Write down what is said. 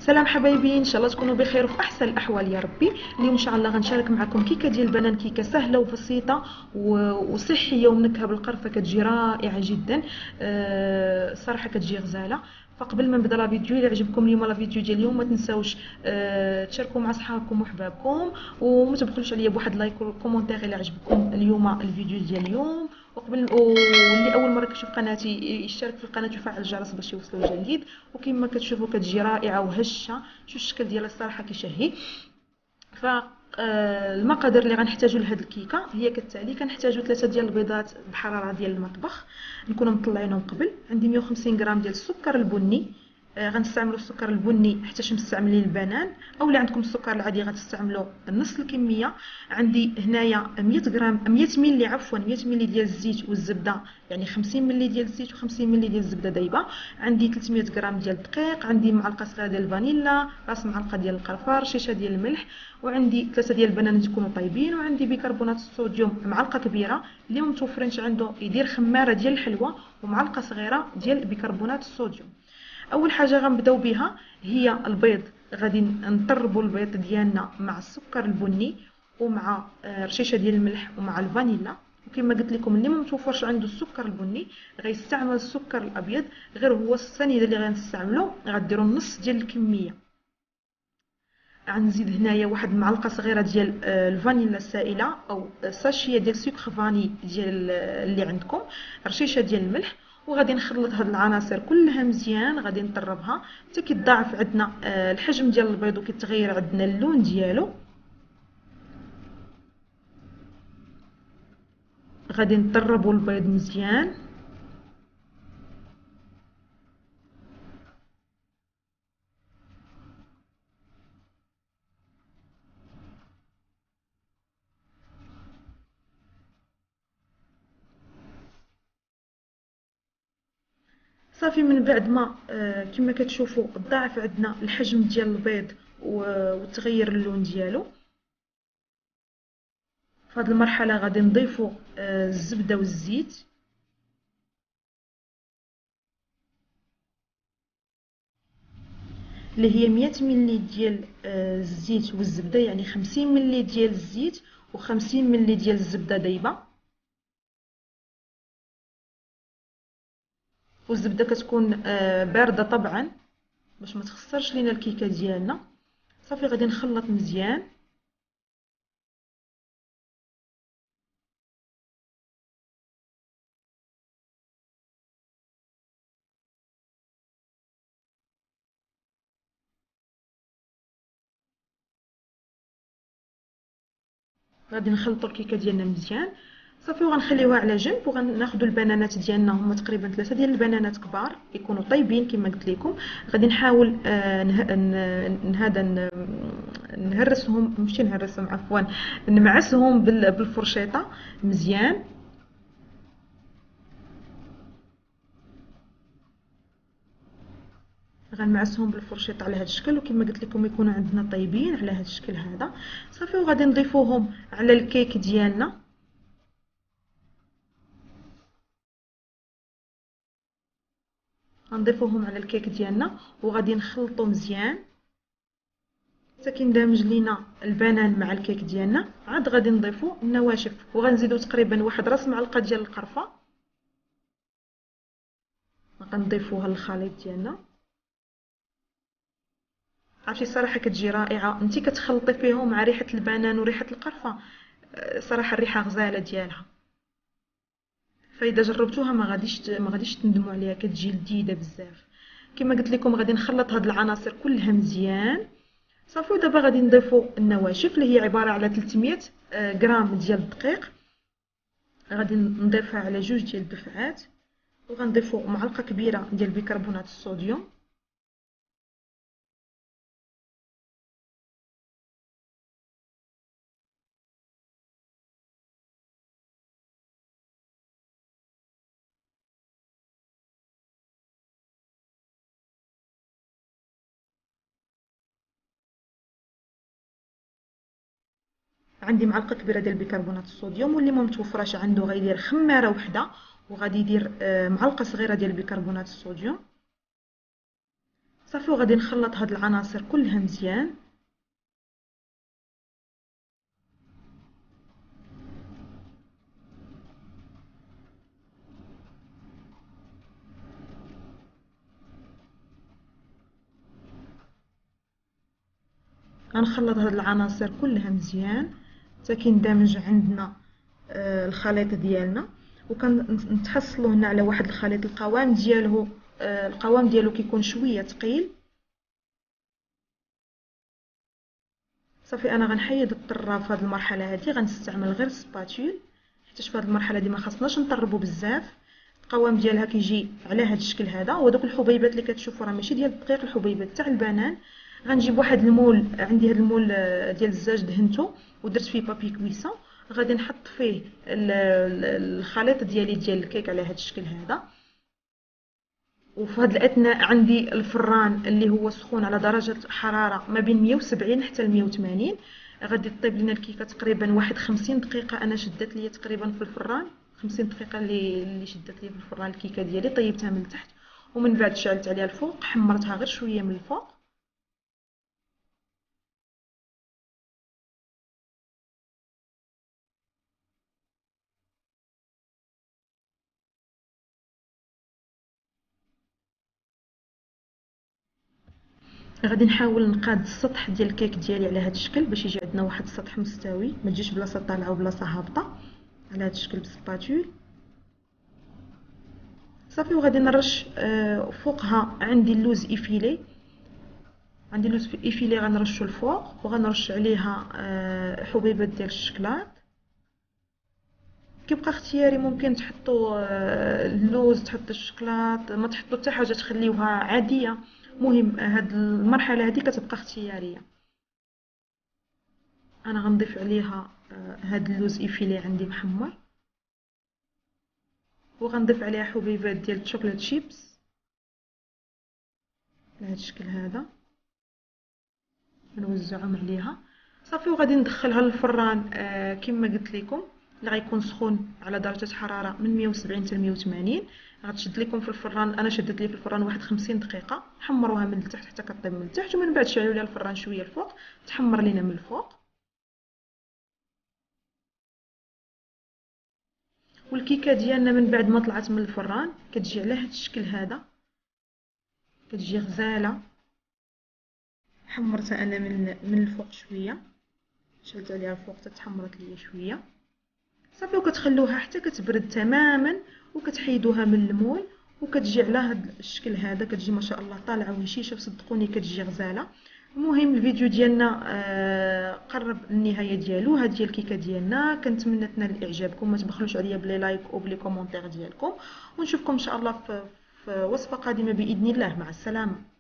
سلام حبايبي، ان شاء الله تكونوا بخير وفي احسن الاحوال يا ربي. اليوم ان شاء الله غنشارك معكم كيكه ديال البنان، كيكه سهله وبسيطه وصحيه ومنكهه بالقرفه، كتجي رائعه جدا. الصراحه كتجي غزاله. فقبل ما نبدا لا فيديو، الا عجبكم اليوم لا فيديو ديال اليوم ما تنساوش تشاركوا مع صحابكم وحبابكم، وما تبخلوش عليا بواحد لايك وكومونتير الا عجبكم اليوم الفيديو ديال اليوم. واللي اول مره كيشوف قناتي يشترك في القناه ويفعل الجرس باش يوصلوا الجديد. وكما كتشوفوا كتجي رائعه وهشه، شوف الشكل ديالها الصراحه كيشهي. ف المقادير اللي غنحتاجو لهاد الكيكه هي كالتالي: كنحتاجو 3 ديال البيضات بحراره ديال المطبخ نكونوا مطلعينهم قبل. عندي 150 غرام ديال السكر البني، غنستعملوا السكر البني حتى مستعملين البنان، او اللي عندكم السكر العادي غتستعملوا نص الكميه. عندي هنايا 100 غرام 100 ملي عفوا 100 ملي ديال الزيت والزبده، يعني 50 ملي ديال الزيت و50 ملي ديال الزبده دايبه. عندي 300 غرام ديال الدقيق، عندي معلقه صغيره ديال الفانيلا، راس معلقه ديال القرفه، رشيشه ديال الملح، وعندي 3 ديال البنانات يكونوا طايبين، وعندي بيكربونات الصوديوم معلقه كبيره. اللي متوفرينش عنده يدير خماره ديال الحلوه ومعلقه صغيره ديال بيكربونات الصوديوم. اول حاجه غنبداو بها هي البيض. غادي نطربوا البيض ديالنا مع السكر البني ومع رشيشه ديال الملح ومع الفانيلا. وكما قلت لكم اللي ما متوفرش عنده السكر البني غيستعمل السكر الابيض، غير هو الثاني اللي غنستعملو غديروا النص ديال الكميه. غنزيد هنايا واحد معلقه صغيره ديال الفانيلا السائله او ساشيه ديال سكر فاني ديال اللي عندكم، رشيشه ديال الملح. وغادي نخلط هاد العناصر كلها مزيان، غادي نطربها حتى كيتضاعف عندنا الحجم ديال البيض وكيتغير عندنا اللون ديالو. غادي نطربوا البيض مزيان. صافي من بعد ما كما كتشوفوا ضاعف عندنا الحجم ديال البيض وتغير اللون ديالو. في هذه المرحله غادي نضيفوا الزبده والزيت، اللي هي 100 ملي ديال الزيت والزبده، يعني 50 ملي ديال الزيت و50 ملي ديال الزبده دايبه. والزبده كتكون بارده طبعا باش ما تخسرش لينا الكيكه ديالنا. صافي غادي نخلط مزيان. غادي نخلطوا الكيكه ديالنا مزيان. صافي وغنخليوها على جنب، وغناخذوا البنانات ديالنا، هما تقريبا 3 ديال البنانات كبار يكونوا طيبين كما قلت لكم. غادي نحاول نهرسهم، ماشي نهرسهم عفوا، نمعسهم بالفرشيطه مزيان. غنمعسهم بالفرشيط على هذا الشكل، وكما قلت لكم يكونوا عندنا طيبين على هذا الشكل هذا. صافي وغادي نضيفوهم على الكيك ديالنا. غنضيفوهم على الكيك ديالنا وغادي نخلطو مزيان حتى كيندمج لينا البنان مع الكيك ديالنا. عاد غادي نضيفو النواشف، وغنزيدو تقريبا واحد راس معلقه ديال القرفه، غنضيفوها للخليط ديالنا. عرفتي الصراحه كتجي رائعه، انت كتخلطي فيهم مع ريحه البنان وريحه القرفه، صراحه الريحه غزاله ديالها. فاذا جربتوها ما غاديش تندموا عليها، كتجي لذيذه بزاف. كما قلت لكم غادي نخلط هاد العناصر كلها مزيان. صافي ودابا غادي نضيفوا النواشف اللي هي عباره على 300 غرام ديال الدقيق. غادي نضيفها على جوج ديال الدفعات، وغنضيفوا معلقه كبيره ديال بيكربونات الصوديوم. عندي معلقه كبيره ديال بيكربونات الصوديوم، واللي ما متوفراش عنده غيدير خماره وحده، وغادي يدير معلقه صغيره ديال بيكربونات الصوديوم. صافي وغادي نخلط هاد العناصر كلها مزيان. غنخلط هاد العناصر كلها مزيان حتى كيندمج عندنا الخليط ديالنا، وكنتحصلوا هنا على واحد الخليط القوام ديالو كيكون شويه ثقيل. صافي انا غنحيد الطراب في هذه المرحله هذه، غنستعمل غير السباتول حيت في هذه المرحله دي ما خصناش نطربوا بزاف. القوام ديالها كيجي على هذا الشكل هذا، ودوك الحبيبات اللي كتشوفوا راه ماشي ديال الدقيق، الحبيبات تاع البنان. غنجيب واحد المول، عندي هذا المول ديال الزاج دهنته ودرت فيه بابي كويسون، غادي نحط فيه الخليط ديالي ديال الكيك على هذا الشكل هذا. وفي هذا الاثناء عندي الفران اللي هو سخون على درجه حراره ما بين 170 حتى 180. غادي طيب لنا الكيكه تقريبا واحد 50 دقيقه. انا شدت ليا تقريبا في الفران 50 دقيقه اللي شدت ليا في الفران الكيكه ديالي. طيبتها من التحت ومن بعد شعلت عليها الفوق، حمرتها غير شويه من الفوق. غادي نحاول نقاد السطح ديال الكيك ديالي على هذا الشكل باش يجي عندنا واحد السطح مستوي، ما تجيش بلاصه طالعه وبلاصه هابطه، على هذا الشكل بالسباتول. صافي وغادي نرش فوقها عندي اللوز ايفيلي، عندي لوز ايفيلي غنرشو الفوق، وغنرش عليها حبيبات ديال الشكلاط. كيبقى اختياري، ممكن تحطوا اللوز، تحطوا الشكلاط، ما تحطوا حتى حاجه تخليوها عاديه. مهم هاد المرحله هذه كتبقى اختياريه. انا غنضيف عليها هاد اللوز ايفيلي عندي محمر، وغنضيف عليها حبيبات ديال الشوكولات شيبس بهذا الشكل هذا، نوزعهم عليها. صافي وغادي ندخلها للفران كما قلت لكم، اللي غيكون سخون على درجه حراره من 170 حتى 180. غتشد لكم في الفران، انا شدت لي في الفران واحد 50 دقيقه. حمروها من التحت حتى كطيب من التحت، ومن بعد شعلوا ليها الفران شويه الفوق تحمر لينا من الفوق. والكيكه ديالنا من بعد ما طلعت من الفران كتجي على هذا الشكل هذا، كتجي غزاله. حمرتها انا من الفوق شويه، شلت عليها الفوق حتى تحمرت ليا شويه. صافي وكتخلوها حتى كتبرد تماما، وكتحيدوها من المول، وكتجي على هذا الشكل هذا. كتجي ما شاء الله طالعه وهشيشه، وصدقوني كتجي غزاله. المهم الفيديو ديالنا قرب النهايه ديالو. هذه هي الكيكه ديالنا، كنتمنى تنال اعجابكم. ما تبخلوش عليا بلي لايك او بلي كومونتير ديالكم، ونشوفكم ان شاء الله في وصفه قادمه باذن الله. مع السلامه.